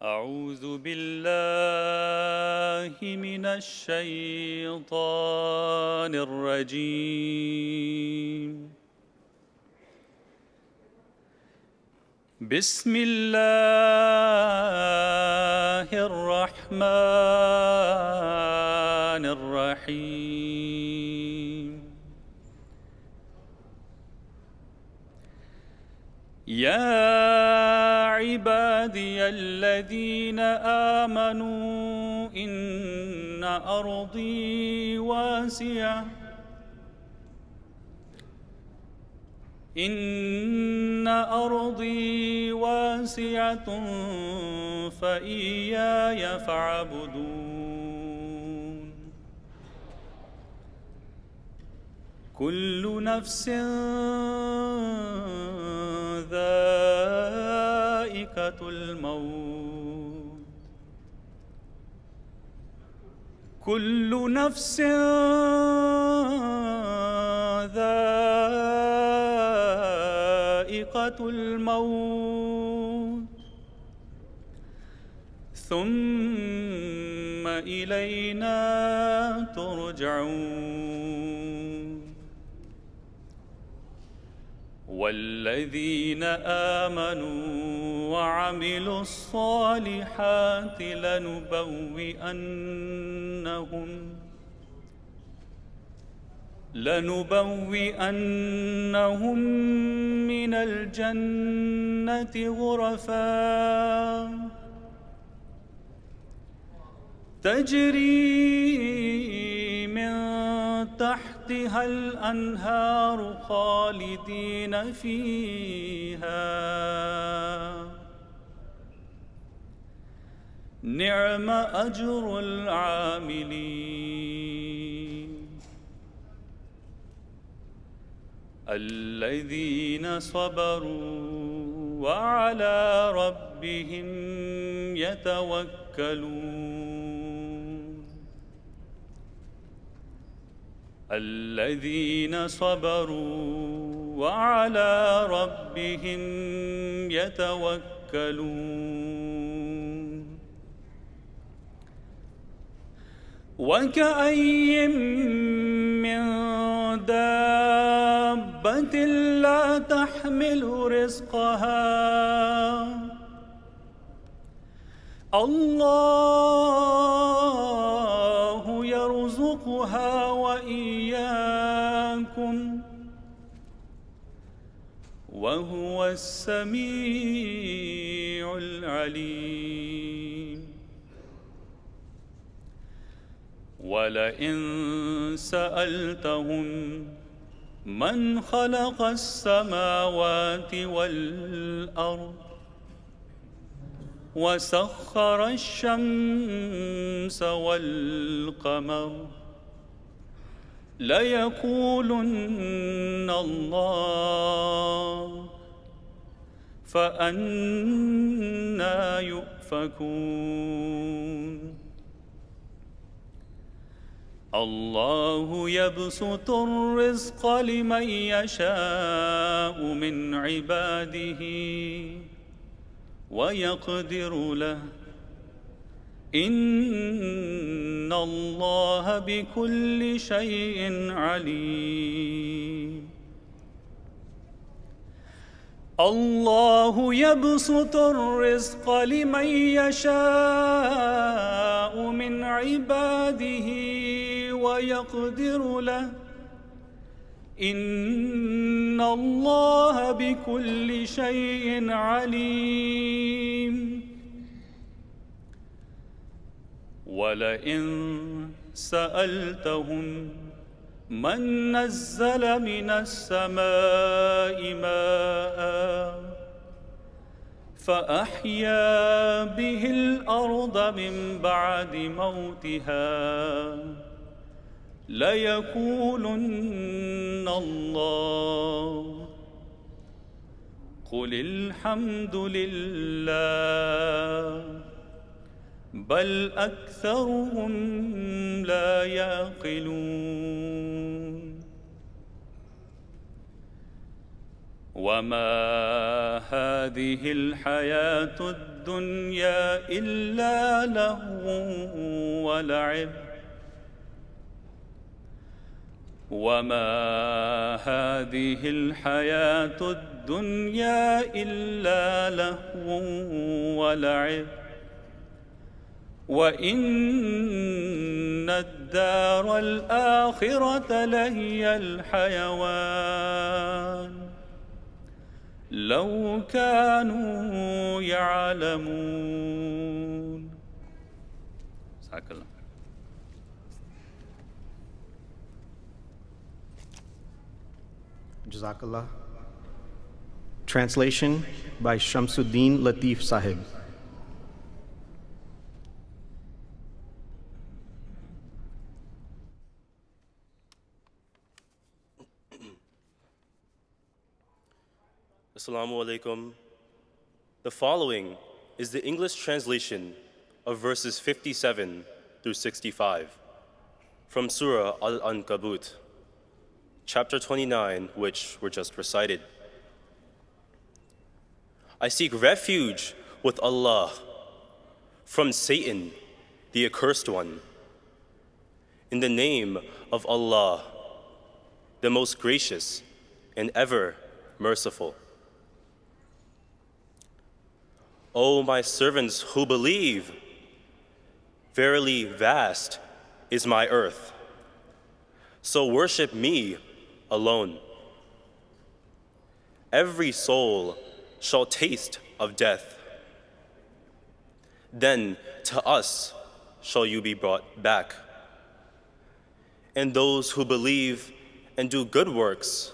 أعوذ بالله من الشيطان الرجيم. بسم الله الرحمن الرحيم. يا عبادي الذين آمنوا إن أرضي واسعة فإياي فاعبدون. كل نفس ذائقة الموت. كل نفس ذائقة الموت ثم إلينا ترجعون. والذين آمنوا وعملوا الصالحات لنبوئنهم من الجنة غرفا تجري من تحتها الأنهار خالدين فيها. نعم أجر العاملين. الذين صبروا وعلى ربهم يتوكلون. الذين صبروا وعلى ربهم يتوكلون. وكأي من دابة لا تحمل رزقها الله يرزقها وإياكم وهو السميع العليم. ولئن سألتهم من خلق السماوات والأرض وسخر الشمس والقمر ليقولن الله فأنى يؤفكون. الله يبسط الرزق لمن يشاء من عباده ويقدر له إن الله بكل شيء عليم. الله يبسط الرزق لمن يشاء من عباده ويقدر له إن الله بكل شيء عليم. ولئن سألتهم من نزل من السماء ماء فأحيا به الأرض من بعد موتها ليقولن الله قل الحمد لله بل أكثرهم لا يعقلون. وما هذه الحياة الدنيا إلا لهو ولعب وما هذه الحياة الدنيا إلا لهو ولعب وإن الدار الآخرة لهي الحيوان لو كانوا يعلمون. جزاك الله. Jazakallah. Translation by Shamsuddin Latif Sahib. Assalamu alaikum. The following is the English translation of verses 57 through 65 from Surah Al-Ankabut, chapter 29, which were just recited. I seek refuge with Allah from Satan, the accursed one. In the name of Allah, the most gracious and ever merciful. O my servants who believe, verily vast is my earth, so worship me alone. Every soul shall taste of death. Then to us shall you be brought back. And those who believe and do good works,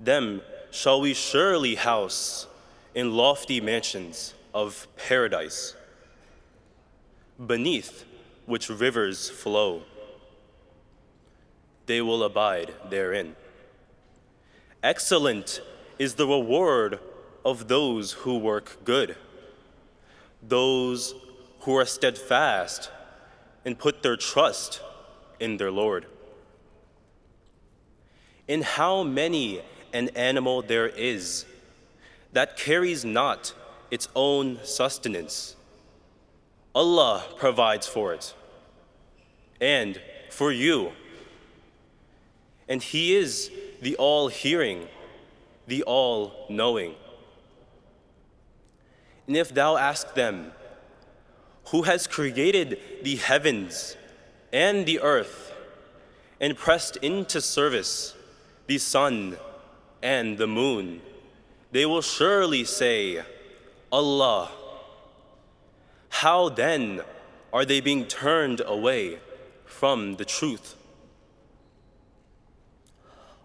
them shall we surely house in lofty mansions of paradise, beneath which rivers flow. They will abide therein. Excellent is the reward of those who work good, those who are steadfast and put their trust in their Lord. In how many an animal there is that carries not its own sustenance, Allah provides for it and for you. And He is the all-hearing, the all-knowing. And if thou ask them, who has created the heavens and the earth and pressed into service the sun and the moon, they will surely say, Allah. How then are they being turned away from the truth?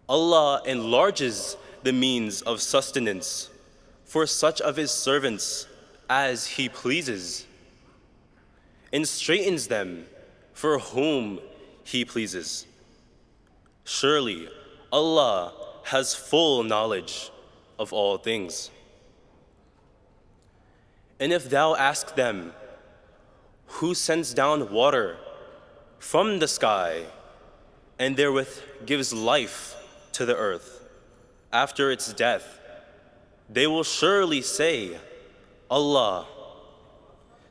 Allah enlarges the means of sustenance for such of His servants as He pleases, and straightens them for whom He pleases. Surely Allah has full knowledge of all things. And if thou ask them, who sends down water from the sky and therewith gives life to the earth after its death, they will surely say, Allah.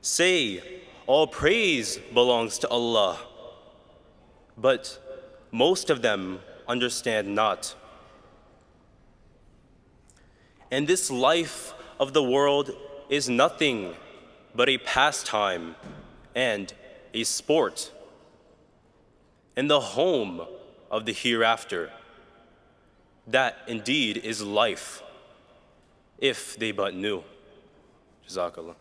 Say, all praise belongs to Allah. But most of them understand not. And this life of the world is nothing but a pastime and a sport, and the home of the hereafter. That indeed is life, if they but knew. Jazakallah.